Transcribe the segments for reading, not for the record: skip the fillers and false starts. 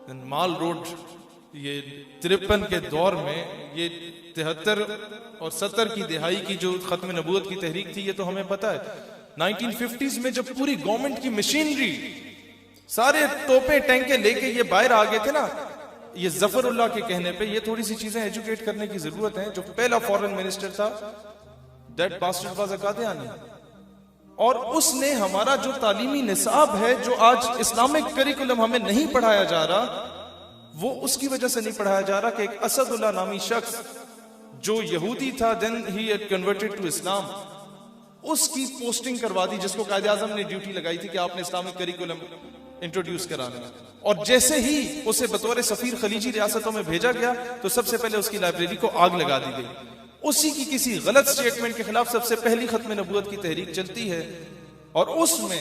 माल road ये 53 के दौर में, ये 73 और 70 की दिहाई की जो खत्म नबूवत की तहरीक थी, ये तो हमें पता है। 1950s में जब पूरी गवर्नमेंट की मशीनरी, सारे तोपे टैंके लेके ये बाहर आ गए थे ना, ये जफरुल्लाह के कहने पे, ये थोड़ी सी चीजें एजुकेट करने की जरूरत है। जो पहला फॉरेन मिनिस्टर था, that bastard was a Qadiani, और उसने हमारा जो तालीमी निसाब है, जो आज इस्लामिक करिकुलम हमें नहीं पढ़ाया जा रहा, वो उसकी वजह से नहीं पढ़ाया जा रहा कि एक असदुल्लाह नामी शख्स जो यहूदी था, then he had converted to Islam, उसकी पोस्टिंग करवा दी, जिसको कायदे आजम ने ड्यूटी लगाई थी कि आपने इस्लामिक करिकुलम इंट्रोड्यूस कराना है। और जैसे ही उसे बतौर सफीर खलीजी रियासतों में भेजा गया, तो सबसे पहले उसकी लाइब्रेरी को आग लगा दी गई। उसी की किसी गलत स्टेटमेंट के खिलाफ सबसे पहली खत्म नबूवत की तहरीक चलती है, और उसमें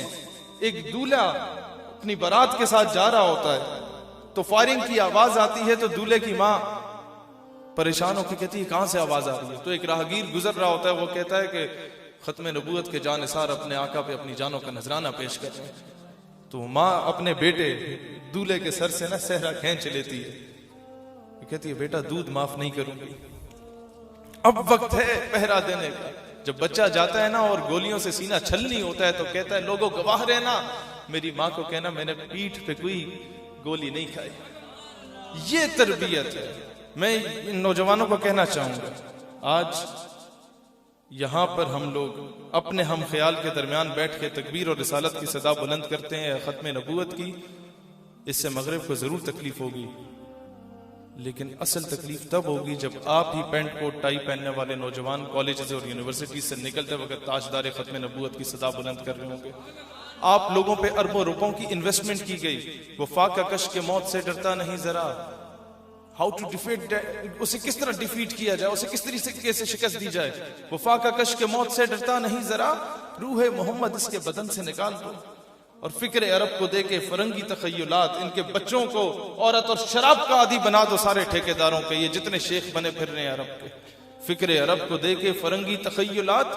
एक दूल्हा अपनी बारात के साथ जा रहा होता है, तो फायरिंग की आवाज आती है, तो दूल्हे की माँ परेशान होकर कहती है कहां से आवाज आ रही है। तो एक राहगीर गुजर रहा होता है, वो कहता है कि खत्म नबूवत के जानिसार अपने आका पे अपनी जानों का नजराना पेश कर रहे हैं। तो माँ अपने बेटे दूल्हे के सर से ना सहरा खींच लेती है, कहती है बेटा दूध माफ नहीं करूंगी, अब वक्त है पहरा देने का। जब बच्चा जाता है ना और गोलियों से सीना छलनी होता है, तो कहता है लोगों गवाह रहना, मेरी माँ को कहना मैंने पीठ पे कोई गोली नहीं खाई। ये तरबियत है। मैं इन नौजवानों को कहना चाहूंगा, आज यहां पर हम लोग अपने हम ख्याल के दरमियान बैठ के तकबीर और रिसालत की सदा बुलंद करते हैं, खत्म नबूवत की। इससे मगरिब को जरूर तकलीफ होगी, लेकिन असल तकलीफ तब होगी जब आप ही पेंट कोट टाई पहनने वाले नौजवान कॉलेज और यूनिवर्सिटी से निकलते वक्त ताजदार खत्म नबूवत की सदा बुलंद कर रहे होंगे। आप लोगों पे अरबों रुपयों की इन्वेस्टमेंट की गई, वो फाका कश के मौत से डरता नहीं जरा, हाउ टू डिफीट, उसे किस तरह डिफीट किया जाए, उसे किस तरीके से शिकस्त दी जाए। वो फाका कश के मौत से डरता नहीं जरा, रूह मोहम्मद इसके बदन से निकाल दो, और फिक्र अरब को देके फरंगी तखय्युलात, इनके बच्चों को औरत और शराब का आदि बना दो सारे ठेकेदारों के, ये जितने शेख बने फिर रहे हैं अरब के। फिक्र अरब को देके फरंगी तखय्युलात,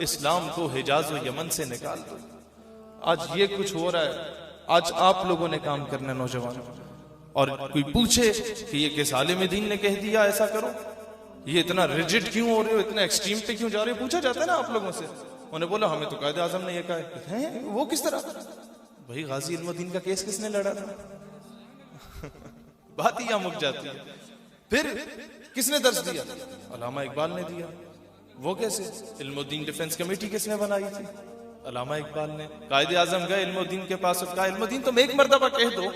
इस्लाम को हिजाज और यमन से निकाल दो। आज ये कुछ हो रहा है, आज आप लोगों ने काम करना नौजवान। और कोई पूछे कि ये किस आलिम दीन ने कह दिया ऐसा करो, ये इतना रिजिड क्यों हो रहे हो, इतना एक्सट्रीम पे क्यों जा रहे हो, पूछा जाता है ना आप लोगों से। उन्हें बोला हमें तो कायदे आजम ने ये कहा है। वो किस तरह? भाई गाजी इल्मुद्दीन का केस किसने लड़ा था? बात ही यहां मुक जाती है। फिर किसने दर्ज दिया? अल्लामा इकबाल ने दिया। वो कैसे? इल्मुद्दीन डिफेंस कमेटी किसने बनाई थी? अल्लामा इकबाल ने। कायदे आजम गए इल्मुद्दीन के पास और कहा इल्मुद्दीन तुम एक मर्तबा कह दो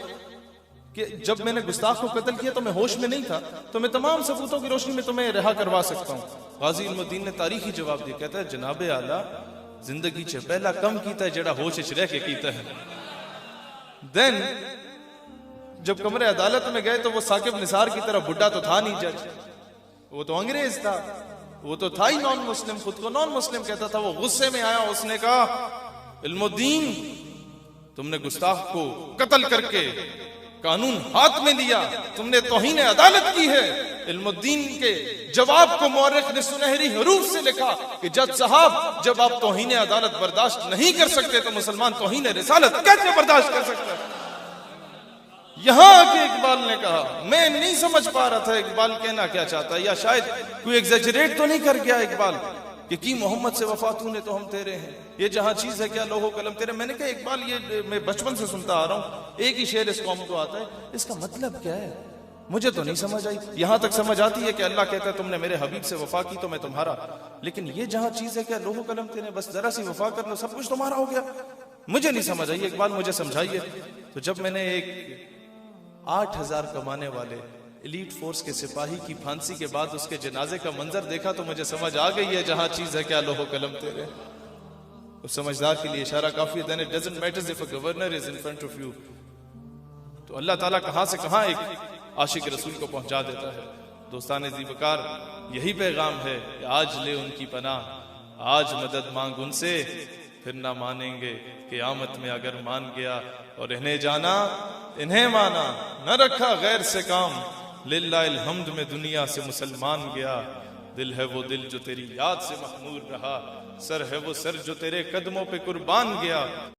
कि जब मैंने गुस्ताख को कत्ल किया तो मैं होश में नहीं था, तो मैं तमाम सबूतों की रोशनी में तुम्हें रिहा करवा सकता हूं। गाजी इल्मुद्दीन ने तारीखी जवाब दिया, कहता है जनाबे आला जिंदगी च पहला कम कीता है जेड़ा होश च रह के कीता है। देन जब कमरे अदालत में गए तो वो साकिब निसार की तरह बुढ़ा तो था नहीं जज, वो तो अंग्रेज था, वो तो था ही नॉन मुस्लिम, खुद को नॉन मुस्लिम कहता था। वो गुस्से में आया, उसने कहा इल्मुद्दीन तुमने गुस्ताख को कत्ल करके कानून हाथ में लिया, तुमने तौहीन अदालत की है। इल्मुद्दीन के जवाब को मौरख ने सुनहरी हरूफ से लिखा कि जज साहब जब आप तौहीन अदालत बर्दाश्त नहीं कर सकते तो मुसलमान तौहीन रिसालत कैसे बर्दाश्त कर सकता है? यहां आके इकबाल ने कहा, मैं नहीं समझ पा रहा था इकबाल कहना क्या चाहता है, या शायद कोई एग्जैजरेट तो नहीं कर गया इकबाल कि मोहम्मद से वफा तूने तो हम तेरे हैं, ये जहां चीज है क्या लोहो कलम तेरे। मैंने कहा इकबाल ये मैं बचपन से सुनता आ रहा हूं, एक ही शेर इस कौम को आता है, इसका मतलब क्या है? मुझे तो नहीं समझ आई। यहां तक समझ आती है कि अल्लाह कहता है तुमने मेरे हबीब से वफा की तो मैं तुम्हारा, लेकिन ये जहां चीज है क्या लोहो कलम तेरे, बस जरा सी वफा कर लो सब कुछ तुम्हारा हो गया, मुझे नहीं समझ आई। इकबाल मुझे समझाइए। तो जब मैंने एक 8,000 कमाने वाले एलीट फोर्स के सिपाही की फांसी के बाद उसके जनाजे का मंजर देखा तो मुझे समझ आ गई है जहां चीज है क्या लोहो कलम तेरे। उस समझदार के लिए इशारा काफी है। Then it doesn't matter if a governor is in front of you। तो अल्लाह ताला कहां से कहां एक आशिक रसूल को पहुंचा देता है। दोस्तान ज़ीवकार यही पैगाम है कि आज ले उनकी पनाह, आज मदद मांग उनसे, फिर ना मानेंगे क़यामत में अगर मान गया। और इन्हें जाना इन्हें माना, न रखा गैर से काम, लिल्लाहिल हम्द में दुनिया से मुसलमान गया। दिल है वो दिल जो तेरी याद से महमूर रहा, सर है वो सर जो तेरे कदमों पे कुर्बान गया।